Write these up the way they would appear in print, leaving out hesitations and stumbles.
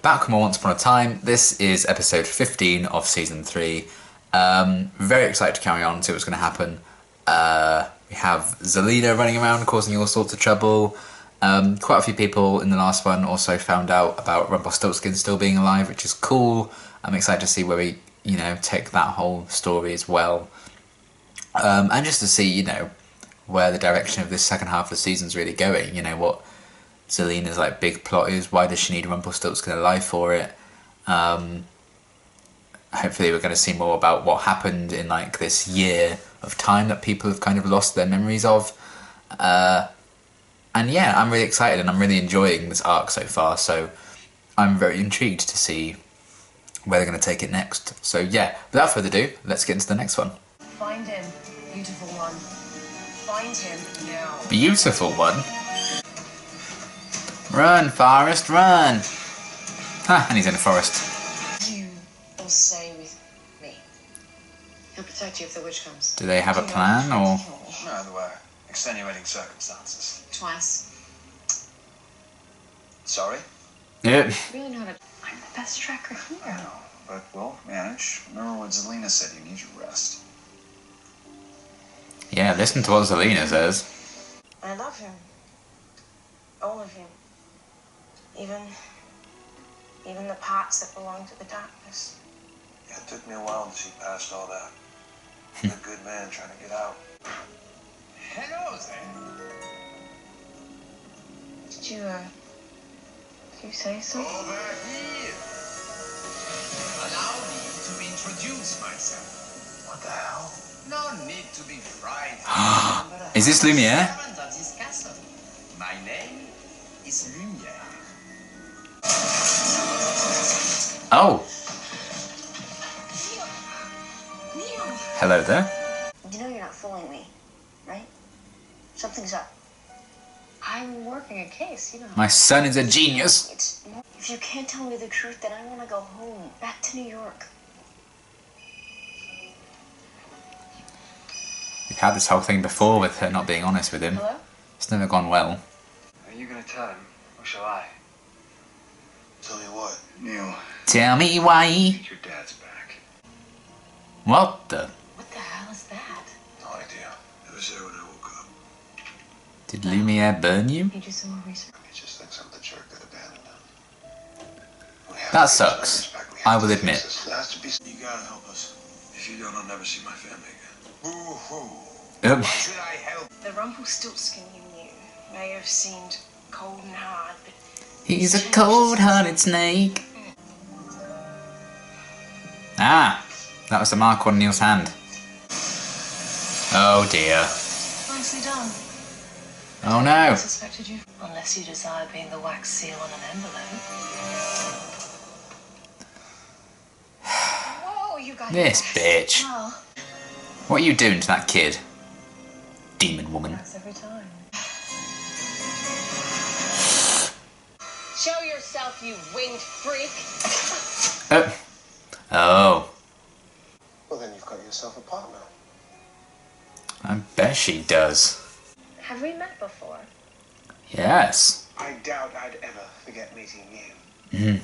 Back from Once Upon a Time, this is episode 15 of season 3. Very excited to carry on and see what's going to happen. We have Zelina running around causing all sorts of trouble. Quite a few people in the last one also found out about Rumpelstiltskin still being alive, which is cool. I'm excited to see where we, take that whole story as well. And just to see, where the direction of this second half of the season's really going. What Zelina's big plot is. Why does she need Rumpelstiltskin alive for it? Hopefully we're going to see more about what happened in this year of time that people have kind of lost their memories of. And yeah, I'm really excited and I'm really enjoying this arc so far, so I'm very intrigued to see where they're going to take it next. So yeah, without further ado, let's get into the next one. Find him, beautiful one. Find him now. Beautiful one? Run, Forest, run! Ah, and he's in the forest. You will stay with me. He'll protect you if the witch comes. Do they have a plan, or...? No, there were extenuating circumstances. Twice. Sorry? Yep. Really not a... I'm the best tracker here. I know, but we'll manage. Remember what Zelina said, you need your rest. Yeah, listen to what Zelina says. I love him. All of him. Even the parts that belong to the darkness. Yeah, it took me a while to see past all that. I'm a good man trying to get out. Hello there. Did you say something? Over here. Allow me to introduce myself. What the hell? No need to be frightened. Is this Lumiere? Servant of this castle. My name is Lumiere. Oh! Neal! Hello there. You know you're not fooling me, right? Something's up. I'm working a case, My son is a genius. If you can't tell me the truth, then I want to go home, back to New York. We've had this whole thing before with her not being honest with him. Hello? It's never gone well. Are you going to tell him, or shall I? Tell me what? Neal. Tell me why. Your dad's back. What the? What the hell is that? No idea. It was there when I woke up. Did Lumiere burn you? You do some more research. He just thinks I'm the jerk that abandoned him. That sucks. I will admit. You gotta help us. If you don't, I'll never see my family again. Boo-hoo. Yep. Should I help? The Rumpelstiltskin you knew may have seemed cold and hard, but He's a cold-hearted snake. Ah, that was the mark on Neal's hand. Oh dear. nicely done. Oh no. I suspected you. Unless you desire being the wax seal on an envelope. Whoa, you got This bitch. Well, What are you doing to that kid? Demon woman. that's every time. Show yourself, you winged freak. Oh. Well, then you've got yourself a partner. I bet she does. Have we met before? Yes. I doubt I'd ever forget meeting you.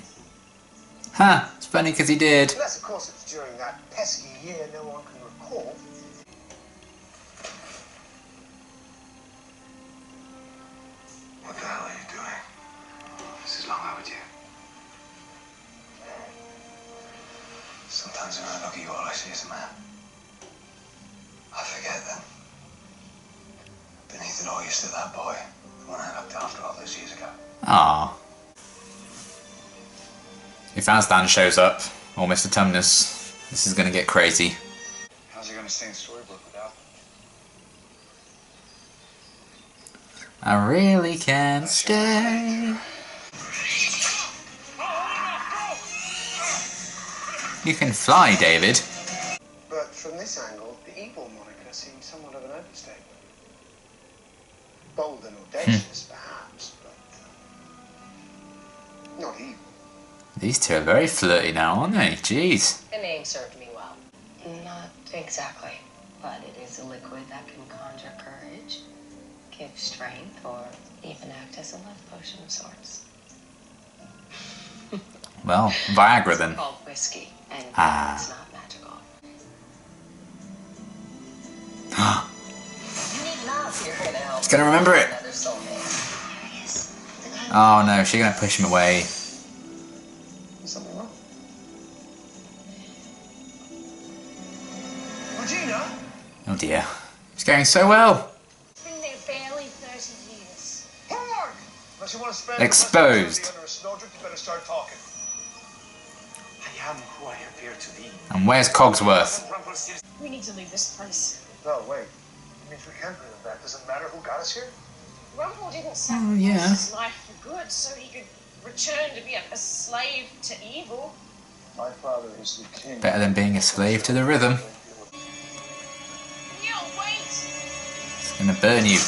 Ha, it's funny because he did. Unless, of course, it's during that pesky year no one can recall. What the hell are you doing? This is long overdue. Sometimes when I look at you, all I see is a man. I forget that beneath it all you stood that boy, the one I looked after all those years ago. Ah. If Aslan shows up, or Mr. Tumnus, this is going to get crazy. How's he going to stay in storybook without them? I really can't stay. You can fly, David. But from this angle, the evil moniker seems somewhat of an overstatement. Bold and audacious, perhaps, but not evil. These two are very flirty now, aren't they? Jeez. The name served me well. Not exactly, but it is a liquid that can conjure courage, give strength, or even act as a love potion of sorts. Well, Viagra then. It's called whiskey, and Ah. it's not magical. You need love here to help. He's gonna remember it. Another soulmate. There he is. The guy who- Oh no, she's gonna push him away. Is something wrong? Regina? Oh dear. It's going so well. Been there barely 30 years. Pork! Unless you want to spend Exposed. the rest of eternity under a snowdrift, you better start talking. I am who I appear to be. And where's Cogsworth? We need to leave this place. No, wait. It means we can't bring him back. Does it matter who got us here? Rumple didn't sacrifice yeah. his life for good so he could return to be a slave to evil. My father is the king. Better than being a slave to the rhythm. Neal, wait! It's gonna burn you.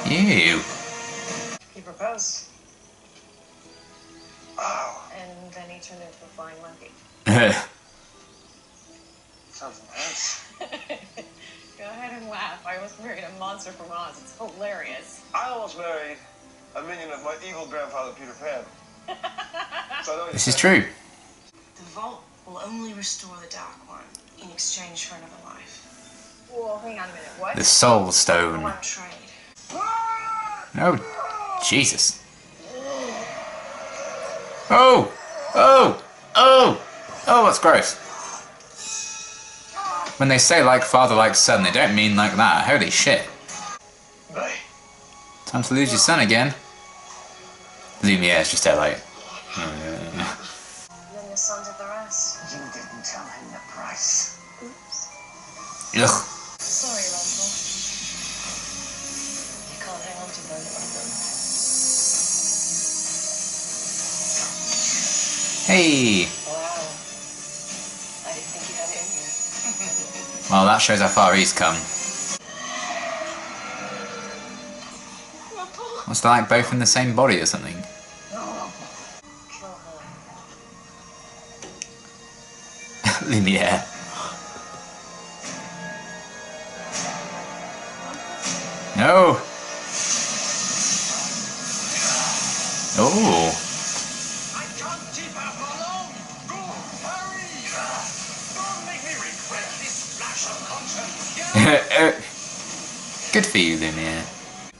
Ew. He proposed, Oh, and then he turned into a flying monkey. sounds intense. Go ahead and laugh. I was married a monster from Oz. It's hilarious. I almost married a minion of my evil grandfather, Peter Pan. So I know This is true. The vault will only restore the Dark One in exchange for another life. Well, hang on a minute. What? The Soul I Stone. won't trade. Oh, Jesus. Oh! Oh! Oh! Oh, that's gross. When they say like father, like son, they don't mean like that. Holy shit. Bye. Time to lose your son again. Lumiere's just there like... And then your son did the rest. You didn't tell him the price. Ugh. Sorry, Rumple. You can't hang on to both of them. Hey! Wow. I didn't think you had it in you. Well, that shows how far he's come. What's that, like both in the same body or something? Kill her. Lumiere. No! Oh! I can't keep her for long. Go, hurry! Don't make me regret this flash of conscience. Good for you, Lumiere.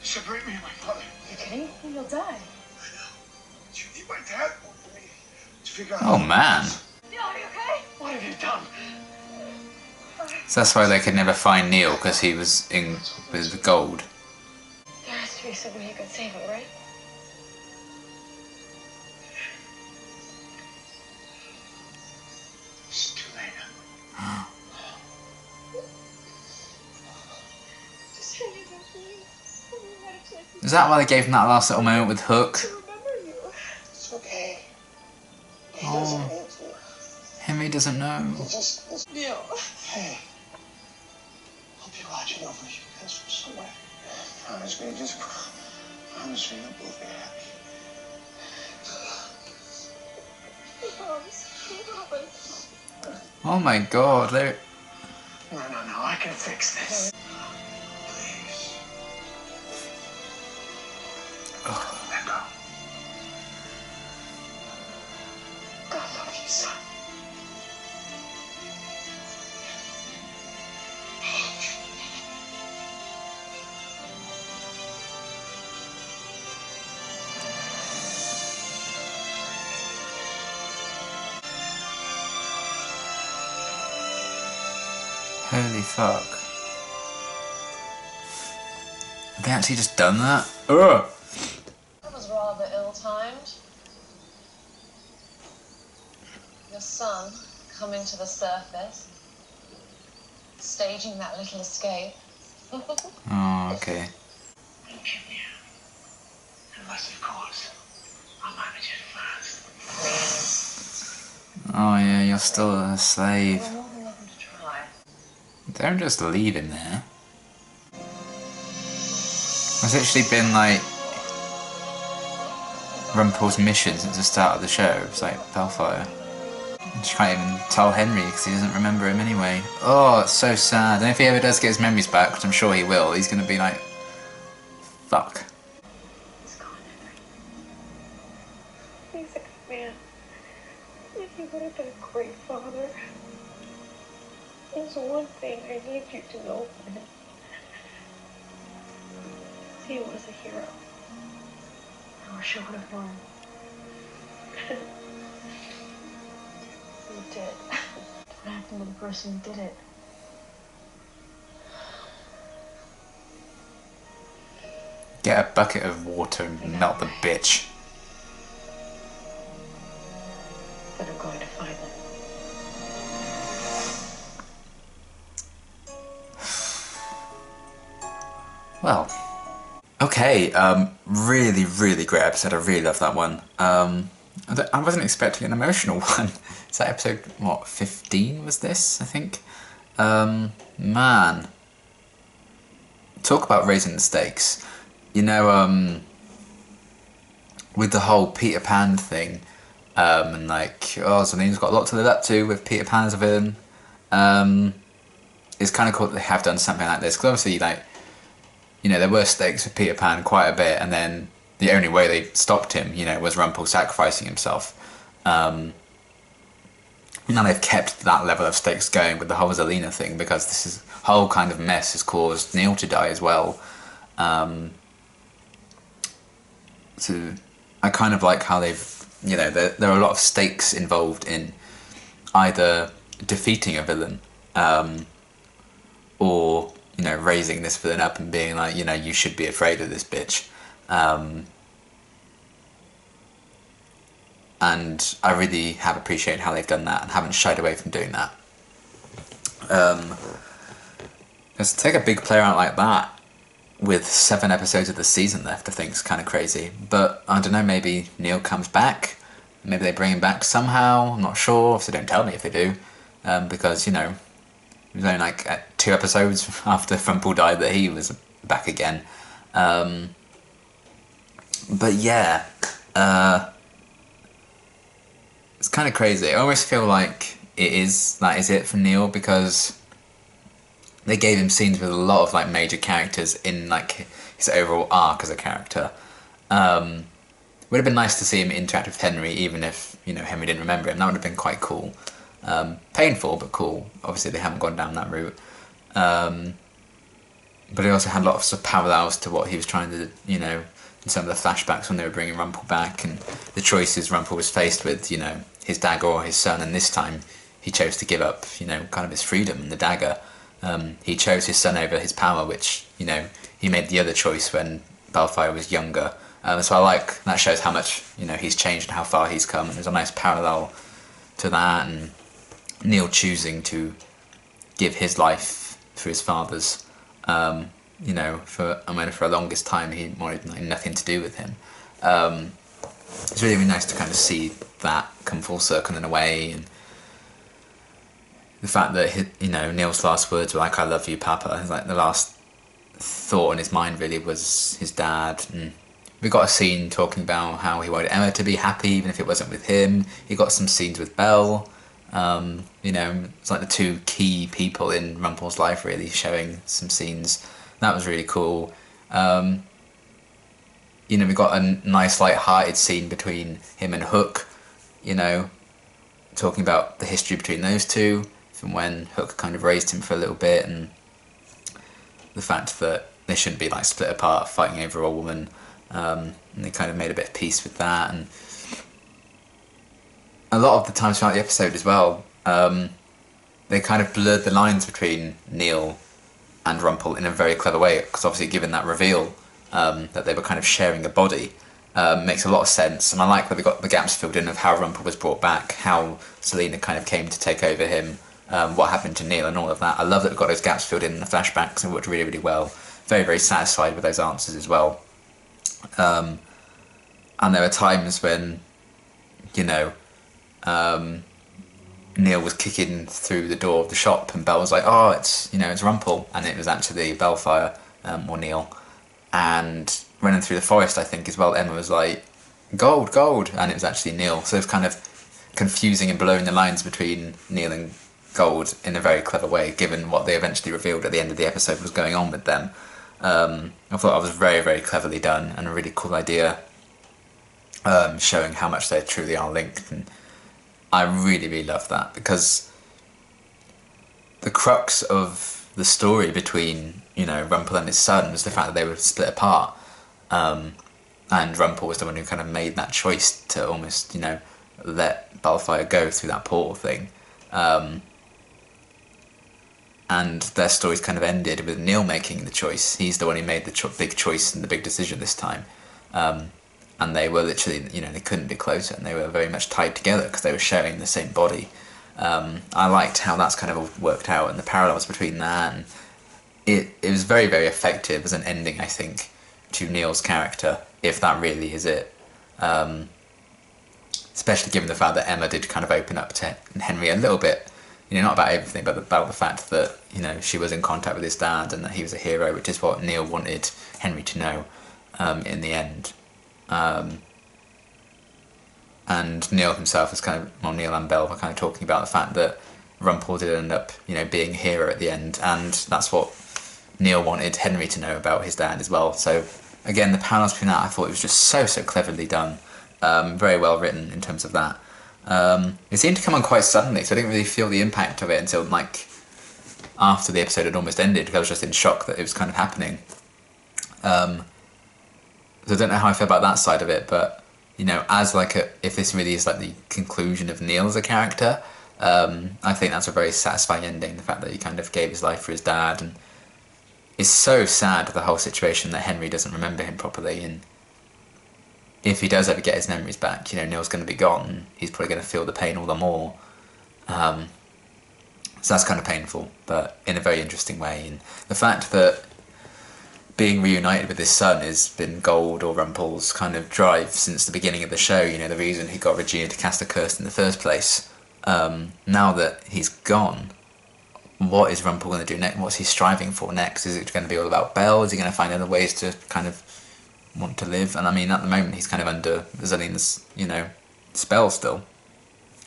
Separate me and my father. You kidding? You'll die. You need my dad more than me to figure out. Oh man. Neal, are you okay? What have you done? So that's why they could never find Neal, because he was in with the gold. There has to be some way you can save it, right? It's too late. Just hang in there, please. We had a chance Is that why they gave him that last little moment with Hook? to remember you. It's okay. He Oh. doesn't need to. Henry doesn't know. Just Neal. hey. I'll be watching over you guys from somewhere. Promise me, just promise me you'll both be happy. Oh my god, they're... No, I can fix this. Please. Let go. I love you, son. Holy fuck. Have they actually just done that? Ugh! That was rather ill-timed. Your son coming to the surface, staging that little escape. Oh, okay. Unless, of course, I'll manage it first. Oh yeah, you're still a slave. You're more than welcome to try. Don't just leave him there. It's actually been like Rumple's mission since the start of the show. It's like Bellfire. And she can't even tell Henry because he doesn't remember him anyway. Oh, it's so sad. And if he ever does get his memories back, which I'm sure he will, he's going to be like fuck? He's gone, Henry. He's a good man. And he would have been a great father. There's one thing I need you to know for him. He was a hero. I wish I would have known. You did. What happened to the person who did it? Get a bucket of water and melt the bitch. But I'm going to find them. Well, okay, really, really great episode. I really loved that one. I wasn't expecting an emotional one. Is that episode, what, 15 was this, I think? Man. Talk about raising the stakes. You know, with the whole Peter Pan thing, and like, oh, Zelena's got a lot to live up to with Peter Pan as a villain. It's kind of cool that they have done something like this, because obviously, like, you know, there were stakes with Peter Pan quite a bit, and then the only way they stopped him, you know, was Rumpel sacrificing himself. Now they've kept that level of stakes going with the whole Zelena thing, because this whole kind of mess has caused Neal to die as well. So I kind of like how they've, you know, there are a lot of stakes involved in either defeating a villain, or, you know, raising this villain up and being like, you know, you should be afraid of this bitch. And I really have appreciated how they've done that and haven't shied away from doing that. Because to take a big player out like that with 7 episodes of the season left, I think is kind of crazy. But I don't know, maybe Neal comes back. Maybe they bring him back somehow. I'm not sure, so don't tell me if they do. Because, you know, it was only like 2 episodes after Rumpel died that he was back again. But yeah, it's kind of crazy. I almost feel like that is it for Neal, because they gave him scenes with a lot of like major characters in like his overall arc as a character. Would have been nice to see him interact with Henry, even if, you know, Henry didn't remember him. That would have been quite cool. Painful, but cool. Obviously they haven't gone down that route. But he also had a lot of sort of parallels to what he was trying to, you know, in some of the flashbacks when they were bringing Rumpel back, and the choices Rumpel was faced with, you know, his dagger or his son, and this time he chose to give up, you know, kind of his freedom and the dagger. He chose his son over his power, which, you know, he made the other choice when Balefire was younger. So I like, that shows how much, you know, he's changed and how far he's come, and there's a nice parallel to that, and Neal choosing to give his life for his father's. You know, for the longest time he wanted like nothing to do with him. It's really, really nice to kind of see that come full circle in a way, and the fact that you know, Neal's last words were like, "I love you, Papa." It's like the last thought in his mind really was his dad. And we got a scene talking about how he wanted Emma to be happy even if it wasn't with him. He got some scenes with Belle. You know, it's like the 2 key people in Rumpel's life really showing some scenes. That was really cool. You know, we got a nice light-hearted scene between him and Hook, you know, talking about the history between those two, from when Hook kind of raised him for a little bit, and the fact that they shouldn't be like split apart fighting over a woman. And they kind of made a bit of peace with that. And a lot of the times throughout the episode as well, they kind of blurred the lines between Neal and Rumpel in a very clever way, because obviously given that reveal that they were kind of sharing a body, makes a lot of sense. And I like that we got the gaps filled in of how Rumpel was brought back, how Zelena kind of came to take over him, what happened to Neal and all of that. I love that we got those gaps filled in the flashbacks, and worked really, really well. Very, very satisfied with those answers as well. And there were times when, you know, Neal was kicking through the door of the shop, and Belle was like, "Oh, it's, you know, it's Rumpel," and it was actually Balefire, or Neal. And running through the forest, I think as well, Emma was like, "Gold, gold," and it was actually Neal. So it's kind of confusing and blurring the lines between Neal and Gold in a very clever way, given what they eventually revealed at the end of the episode was going on with them. I thought that was very, very cleverly done and a really cool idea, showing how much they truly are linked. And I really, really love that, because the crux of the story between, Rumpel and his son was the fact that they were split apart. And Rumpel was the one who kind of made that choice to almost, let Balefire go through that portal thing. And their stories kind of ended with Neal making the choice. He's the one who made the big choice and the big decision this time. And they were literally, they couldn't be closer, and they were very much tied together because they were sharing the same body. I liked how that's kind of all worked out, and the parallels between that, and it was very, very effective as an ending, I think, to Neal's character, if that really is it. Especially given the fact that Emma did kind of open up to Henry a little bit, not about everything, but about the fact that, she was in contact with his dad and that he was a hero, which is what Neal wanted Henry to know in the end. And Neal himself is Neal and Belle were kind of talking about the fact that Rumpel did end up, being a hero at the end, and that's what Neal wanted Henry to know about his dad as well. So again, the parallels between that, I thought it was just so cleverly done, very well written in terms of that. It seemed to come on quite suddenly, so I didn't really feel the impact of it until after the episode had almost ended, because I was just in shock that it was kind of happening. So I don't know how I feel about that side of it, but as if this really is the conclusion of Neal as a character, I think that's a very satisfying ending. The fact that he kind of gave his life for his dad, and it's so sad, the whole situation, that Henry doesn't remember him properly, and if he does ever get his memories back, Neal's going to be gone. He's probably going to feel the pain all the more. So that's kind of painful, but in a very interesting way. And the fact that being reunited with his son has been Gold or Rumpel's kind of drive since the beginning of the show, the reason he got Regina to cast a curse in the first place. Now that he's gone, what is Rumpel going to do next? What's he striving for next? Is it going to be all about Belle? Is he going to find other ways to kind of want to live? And I mean, at the moment he's kind of under Zelina's, spell still,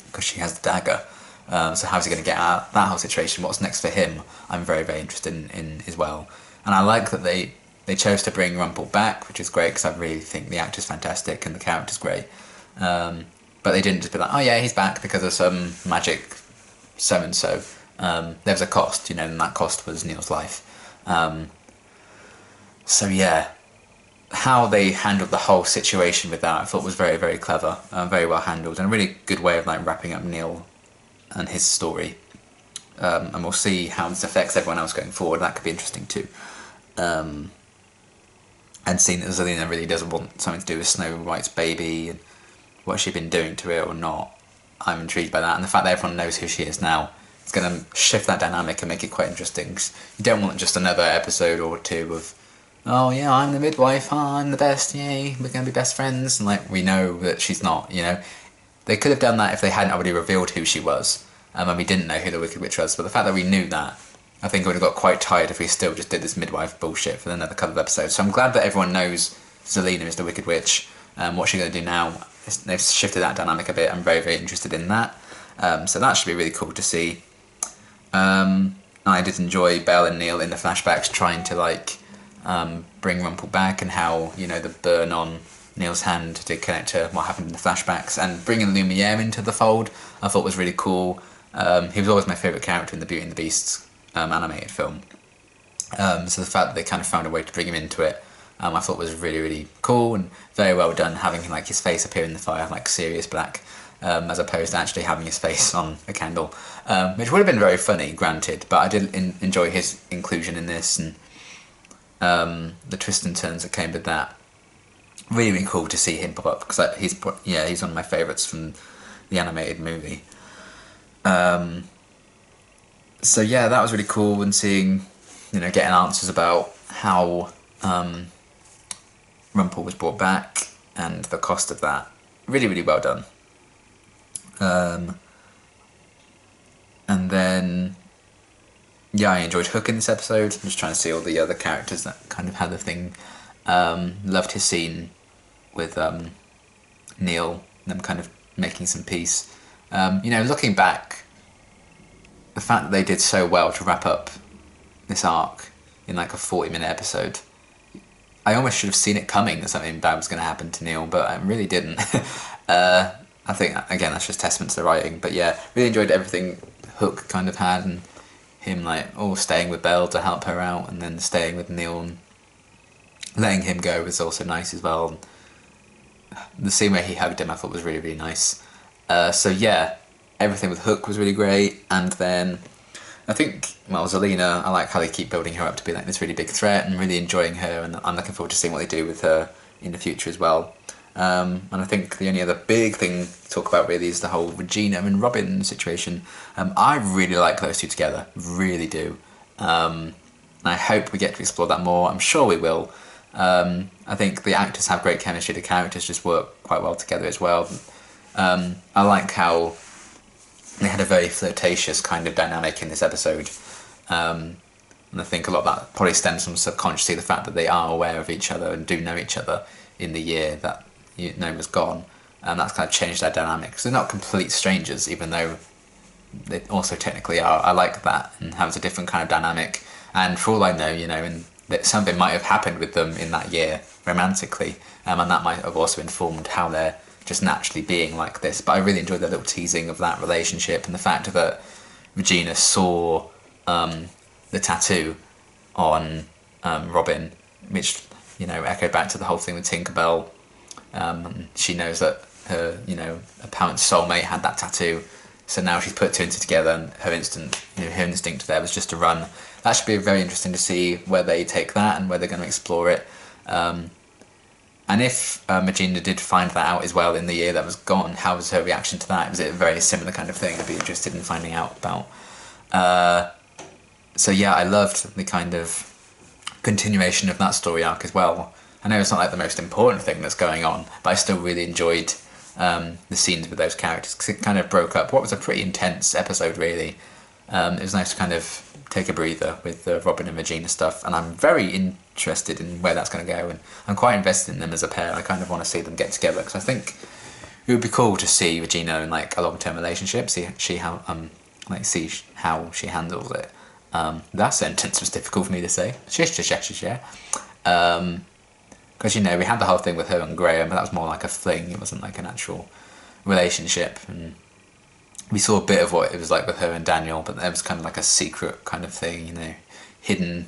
because she has the dagger. So how's he going to get out of that whole situation? What's next for him? I'm very, very interested in as well. And I like that they chose to bring Rumpel back, which is great, because I really think the actor's fantastic and the character's great. But they didn't just be like, oh yeah, he's back because of some magic so-and-so. There was a cost, and that cost was Neal's life. So yeah, how they handled the whole situation with that, I thought was very, very clever, very well handled, and a really good way of wrapping up Neal and his story. And we'll see how this affects everyone else going forward. That could be interesting too. And seeing that Zelina really doesn't want something to do with Snow White's baby and what she's been doing to it or not, I'm intrigued by that. And the fact that everyone knows who she is now, it's going to shift that dynamic and make it quite interesting. 'Cause you don't want just another episode or two of, oh yeah, I'm the midwife, I'm the best, yay, we're going to be best friends. And we know that she's not, They could have done that if they hadn't already revealed who she was. And we didn't know who the Wicked Witch was. But the fact that we knew that, I think I would have got quite tired if we still just did this midwife bullshit for another couple of episodes. So I'm glad that everyone knows Zelina is the Wicked Witch. What she's going to do now, they've shifted that dynamic a bit. I'm very, very interested in that. So that should be really cool to see. I did enjoy Belle and Neal in the flashbacks trying to bring Rumpel back, and how the burn on Neal's hand did connect to what happened in the flashbacks, and bringing Lumiere into the fold I thought was really cool. He was always my favourite character in the Beauty and the Beast animated film. So the fact that they kind of found a way to bring him into it, I thought was really, really cool and very well done, having his face appear in the fire Sirius Black, as opposed to actually having his face on a candle, which would have been very funny, granted, but I did enjoy his inclusion in this, and the twists and turns that came with that. Really, really cool to see him pop up, because he's one of my favourites from the animated movie. So yeah, that was really cool, and seeing, getting answers about how Rumpel was brought back and the cost of that. Really, really well done. And then, yeah, I enjoyed Hook in this episode. I'm just trying to see all the other characters that kind of had the thing. Loved his scene with Neal, them kind of making some peace. Looking back, the fact that they did so well to wrap up this arc in a 40-minute episode, I almost should have seen it coming that something bad was going to happen to Neal, but I really didn't. I think, again, that's just testament to the writing. But yeah, really enjoyed everything Hook kind of had, and him like staying with Belle to help her out, and then staying with Neal and letting him go was also nice as well. The scene where he hugged him I thought was really, really nice. So yeah, everything with Hook was really great. And then I think, well, Zelina, I like how they keep building her up to be like this really big threat, and really enjoying her, and I'm looking forward to seeing what they do with her in the future as well. And I think the only other big thing to talk about really is the whole Regina and Robin situation. I really like those two together, really do. And I hope we get to explore that more. I'm sure we will. I think the actors have great chemistry, the characters just work quite well together as well. I like how they had a very flirtatious kind of dynamic in this episode. And I think a lot of that probably stems from subconsciously the fact that they are aware of each other and do know each other in the year that was gone. And that's kind of changed their dynamic. So they're not complete strangers, even though they also technically are. I like that, and has a different kind of dynamic. And for all I know, and that something might have happened with them in that year romantically, and that might have also informed how they're just naturally being like this. But I really enjoyed the little teasing of that relationship, and the fact that Regina saw the tattoo on Robin, which echoed back to the whole thing with Tinkerbell. She knows that her apparent soulmate had that tattoo, so now she's put two and two together, and her instinct there was just to run. That should be very interesting to see where they take that and where they're going to explore it. And if Regina did find that out as well in the year that was gone, how was her reaction to that? Was it a very similar kind of thing? I'd be interested in finding out about. So yeah, I loved the kind of continuation of that story arc as well. I know it's not like the most important thing that's going on, but I still really enjoyed the scenes with those characters, because it kind of broke up what was a pretty intense episode, really. It was nice to kind of take a breather with the Robin and Regina stuff, and I'm very interested in where that's going to go, and I'm quite invested in them as a pair. I kind of want to see them get together, because I think it would be cool to see Regina in like a long-term relationship, see how she handles it. That sentence was difficult for me to say. Because we had the whole thing with her and Graham, but that was more like a fling. It wasn't like an actual relationship, and we saw a bit of what it was like with her and Daniel, but there was kind of like a secret kind of thing, hidden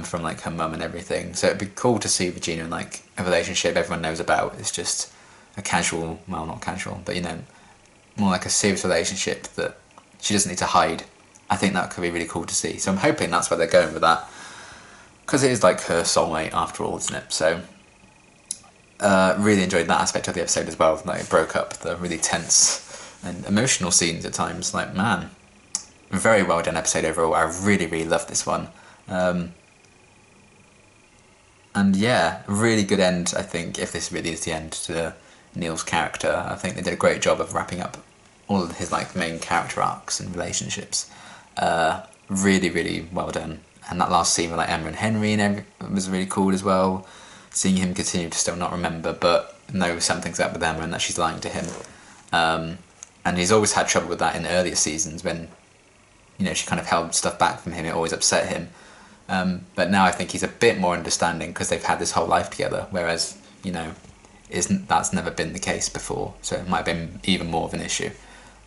from like her mum and everything. So it'd be cool to see Regina in like a relationship everyone knows about. It's just a casual, well, not casual, but more like a serious relationship that she doesn't need to hide. I think that could be really cool to see. So I'm hoping that's where they're going with that, because it is like her soulmate after all, isn't it? So really enjoyed that aspect of the episode as well. Like, it broke up the really tense and emotional scenes at times. Like, man, very well done episode overall. I really, really loved this one. And yeah, really good end, I think, if this really is the end to Neal's character. I think they did a great job of wrapping up all of his like main character arcs and relationships. Really, really well done. And that last scene with like Emma and Henry and was really cool as well. Seeing him continue to still not remember, but know something's up with Emma and that she's lying to him. And he's always had trouble with that in earlier seasons when, she kind of held stuff back from him. It always upset him. But now I think he's a bit more understanding because they've had this whole life together. Whereas, that's never been the case before. So it might have been even more of an issue.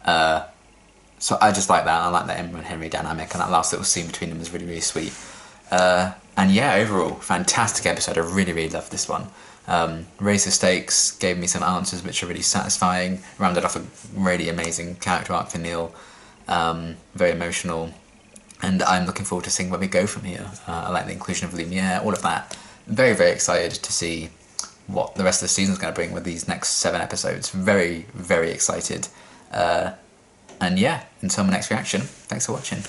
So I just like that. I like that Emma and Henry dynamic, and that last little scene between them was really, really sweet. And yeah, overall, fantastic episode. I really, really loved this one. Raised the stakes, gave me some answers which are really satisfying, rounded off a really amazing character arc for Neal, very emotional, and I'm looking forward to seeing where we go from here. I like the inclusion of Lumiere, all of that. Very, very excited to see what the rest of the season is going to bring with these next 7 episodes. Very, very excited. And yeah, until my next reaction, thanks for watching.